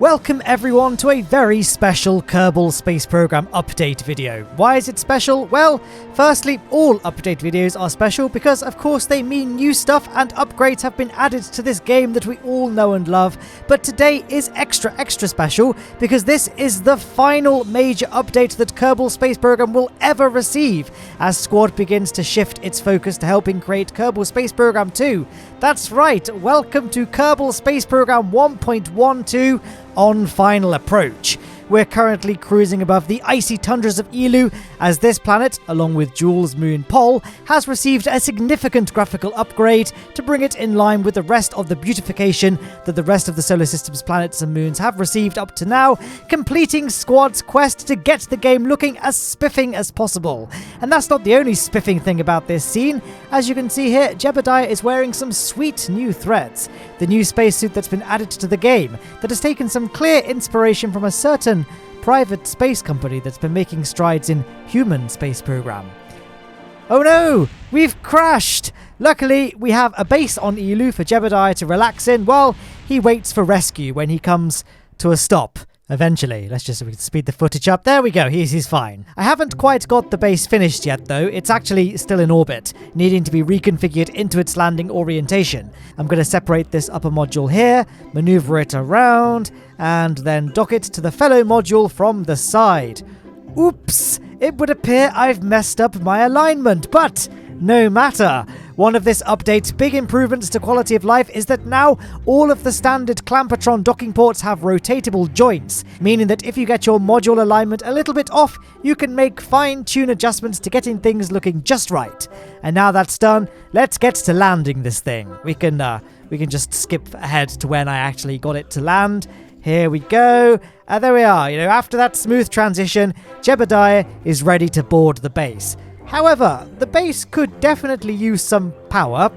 Welcome everyone to a very special Kerbal Space Program update video. Why is it special? Well, firstly, all update videos are special because of course they mean new stuff and upgrades have been added to this game that we all know and love. But today is extra special because this is the final major update that Kerbal Space Program will ever receive as Squad begins to shift its focus to helping create Kerbal Space Program 2. That's right, welcome to Kerbal Space Program 1.12 on final approach. We're currently cruising above the icy tundras of Eeloo as this planet, along with Jules' moon Pol, has received a significant graphical upgrade to bring it in line with the rest of the beautification that the rest of the solar system's planets and moons have received up to now, completing Squad's quest to get the game looking as spiffing as possible. And that's not the only spiffing thing about this scene. As you can see here, Jebediah is wearing some sweet new threads, the new spacesuit that's been added to the game, that has taken some clear inspiration from a certain private space company that's been making strides in human space program. Oh no! We've crashed! Luckily, we have a base on Eeloo for Jebediah to relax in while he waits for rescue when he comes to a stop. Eventually. Let's just speed the footage up. There we go. He's fine. I haven't quite got the base finished yet, though. It's actually still in orbit, needing to be reconfigured into its landing orientation. I'm going to separate this upper module here, maneuver it around, and then dock it to the fellow module from the side. Oops! It would appear I've messed up my alignment, but no matter. One of this update's big improvements to quality of life is that now all of the standard Clampertron docking ports have rotatable joints, meaning that if you get your module alignment a little bit off, you can make fine-tune adjustments to getting things looking just right. And now that's done, let's get to landing this thing. We can just skip ahead to when I actually got it to land. Here we go. There we are. After that smooth transition, Jebediah is ready to board the base. However, the base could definitely use some power,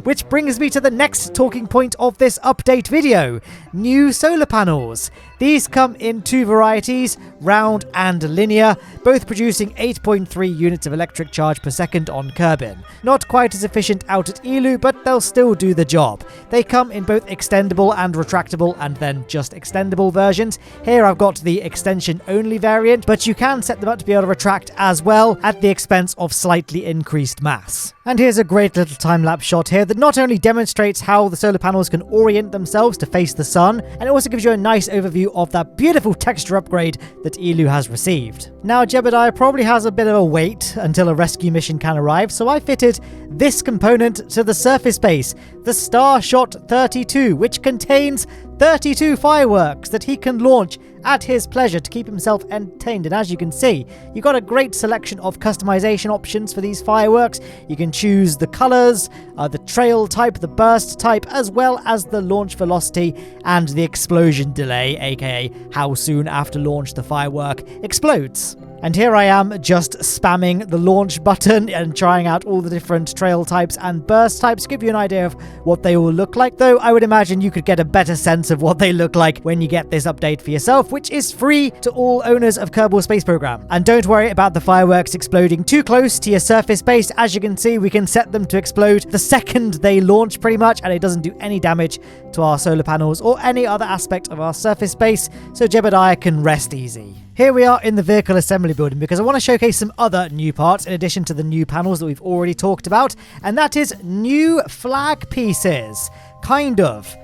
which brings me to the next talking point of this update video. New solar panels. These come in two varieties, round and linear, both producing 8.3 units of electric charge per second on Kerbin. Not quite as efficient out at Eeloo, but they'll still do the job. They come in both extendable and retractable, and then just extendable versions. Here I've got the extension-only variant, but you can set them up to be able to retract as well, at the expense of slightly increased mass. And here's a great little time-lapse shot here that not only demonstrates how the solar panels can orient themselves to face the sun, and it also gives you a nice overview of that beautiful texture upgrade that Eeloo has received. Now, Jebediah probably has a bit of a wait until a rescue mission can arrive, so I fitted this component to the surface base, the Starshot 32, which contains 32 fireworks that he can launch at his pleasure to keep himself entertained. And as you can see, you've got a great selection of customization options for these fireworks. You can choose the colors, the trail type, the burst type, as well as the launch velocity and the explosion delay, aka how soon after launch the firework explodes. And here I am just spamming the launch button and trying out all the different trail types and burst types to give you an idea of what they all look like, though I would imagine you could get a better sense of what they look like when you get this update for yourself, which is free to all owners of Kerbal Space Program. And don't worry about the fireworks exploding too close to your surface base. As you can see, we can set them to explode the second they launch pretty much, and it doesn't do any damage to our solar panels or any other aspect of our surface base, so Jebediah can rest easy. Here we are in the vehicle assembly building because I want to showcase some other new parts in addition to the new panels that we've already talked about, and that is new flag pieces. Kind of.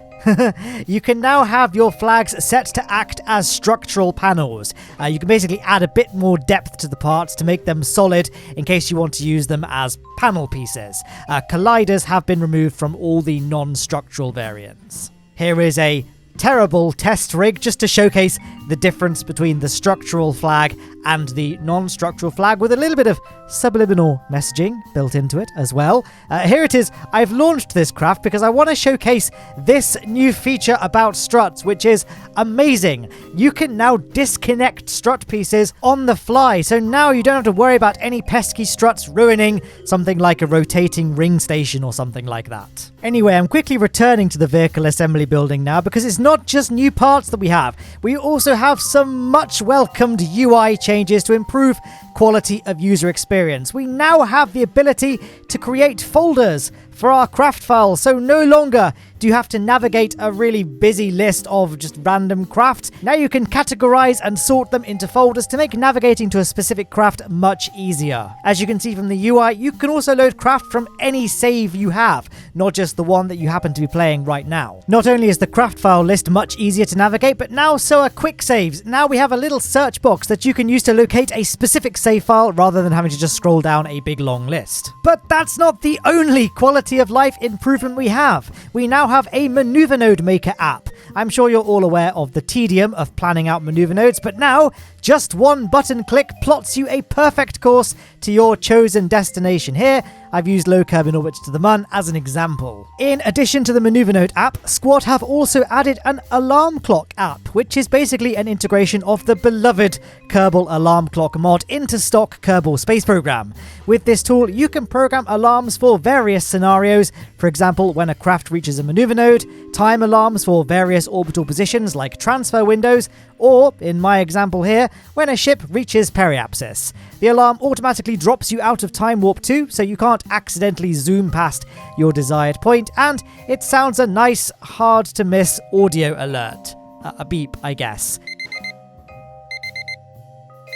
You can now have your flags set to act as structural panels. You can basically add a bit more depth to the parts to make them solid in case you want to use them as panel pieces. Colliders have been removed from all the non-structural variants. Here is a terrible test rig just to showcase the difference between the structural flag and the non-structural flag, with a little bit of subliminal messaging built into it as well. Here it is. I've launched this craft because I want to showcase this new feature about struts, which is amazing. You can now disconnect strut pieces on the fly, so now you don't have to worry about any pesky struts ruining something like a rotating ring station or something like that. Anyway, I'm quickly returning to the vehicle assembly building now because it's not just new parts that we have. We also have some much welcomed UI changes to improve quality of user experience. We now have the ability to create folders for our craft files, so no longer do you have to navigate a really busy list of just random crafts. Now you can categorize and sort them into folders to make navigating to a specific craft much easier. As you can see from the UI, you can also load craft from any save you have, not just the one that you happen to be playing right now. Not only is the craft file list much easier to navigate, but now so are quick saves. Now we have a little search box that you can use to locate a specific save file rather than having to just scroll down a big long list. But that's not the only quality of life improvement we have. We now have a maneuver node maker app. I'm sure you're all aware of the tedium of planning out maneuver nodes, but now just one button click plots you a perfect course to your chosen destination. Here, I've used low Kerbal orbit to the Mun as an example. In addition to the maneuver node app, Squad have also added an alarm clock app, which is basically an integration of the beloved Kerbal alarm clock mod into stock Kerbal Space Program. With this tool, you can program alarms for various scenarios, for example, when a craft reaches a maneuver node, time alarms for various orbital positions like transfer windows, or, in my example here, when a ship reaches periapsis. The alarm automatically drops you out of Time Warp 2, so you can't accidentally zoom past your desired point, and it sounds a nice, hard-to-miss audio alert. A beep, I guess.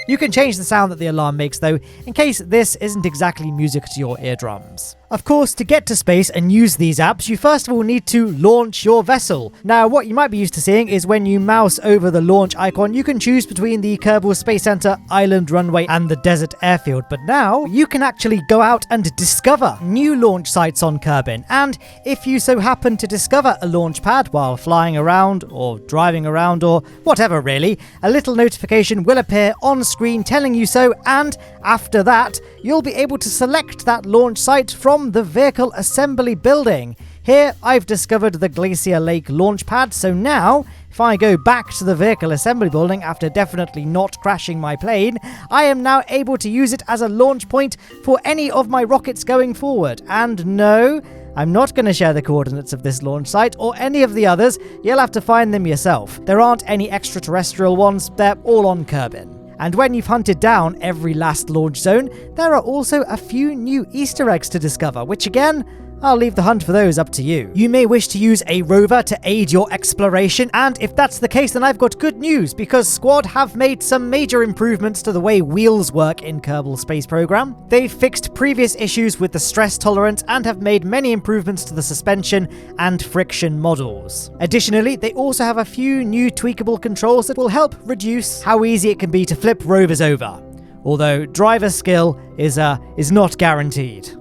You can change the sound that the alarm makes though, in case this isn't exactly music to your eardrums. Of course, to get to space and use these apps, you first of all need to launch your vessel. Now, what you might be used to seeing is when you mouse over the launch icon, you can choose between the Kerbal Space Center, Island Runway, and the Desert Airfield. But now, you can actually go out and discover new launch sites on Kerbin. And if you so happen to discover a launch pad while flying around, or driving around, or whatever really, a little notification will appear on screen telling you so, and after that, you'll be able to select that launch site from the vehicle assembly building. Here, I've discovered the Glacier Lake launch pad, so now, if I go back to the vehicle assembly building after definitely not crashing my plane, I am now able to use it as a launch point for any of my rockets going forward. And no, I'm not going to share the coordinates of this launch site or any of the others. You'll have to find them yourself. There aren't any extraterrestrial ones, they're all on Kerbin. And when you've hunted down every last launch zone, there are also a few new Easter eggs to discover, which again, I'll leave the hunt for those up to you. You may wish to use a rover to aid your exploration, and if that's the case, then I've got good news, because Squad have made some major improvements to the way wheels work in Kerbal Space Program. They've fixed previous issues with the stress tolerance and have made many improvements to the suspension and friction models. Additionally, they also have a few new tweakable controls that will help reduce how easy it can be to flip rovers over. Although driver skill is not guaranteed.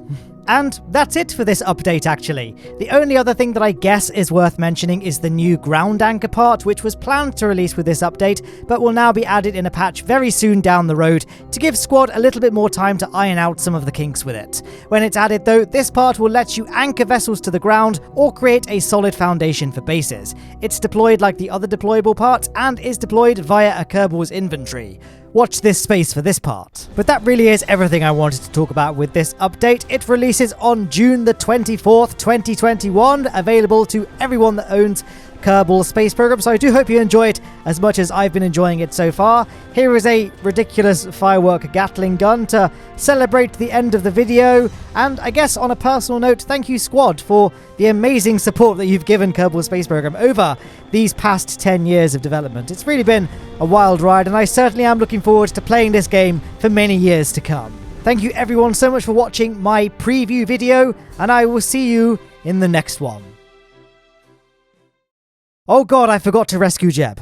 And that's it for this update actually. The only other thing that I guess is worth mentioning is the new ground anchor part, which was planned to release with this update, but will now be added in a patch very soon down the road to give Squad a little bit more time to iron out some of the kinks with it. When it's added though, this part will let you anchor vessels to the ground or create a solid foundation for bases. It's deployed like the other deployable parts and is deployed via a Kerbal's inventory. Watch this space for this part. But that really is everything I wanted to talk about with this update. It releases on June the 24th, 2021, available to everyone that owns Kerbal Space Program, so I do hope you enjoy it as much as I've been enjoying it so far. Here is a ridiculous firework Gatling gun to celebrate the end of the video, and I guess on a personal note, thank you Squad for the amazing support that you've given Kerbal Space Program over these past 10 years of development. It's really been a wild ride, and I certainly am looking forward to playing this game for many years to come. Thank you everyone so much for watching my preview video, and I will see you in the next one. Oh god, I forgot to rescue Jeb.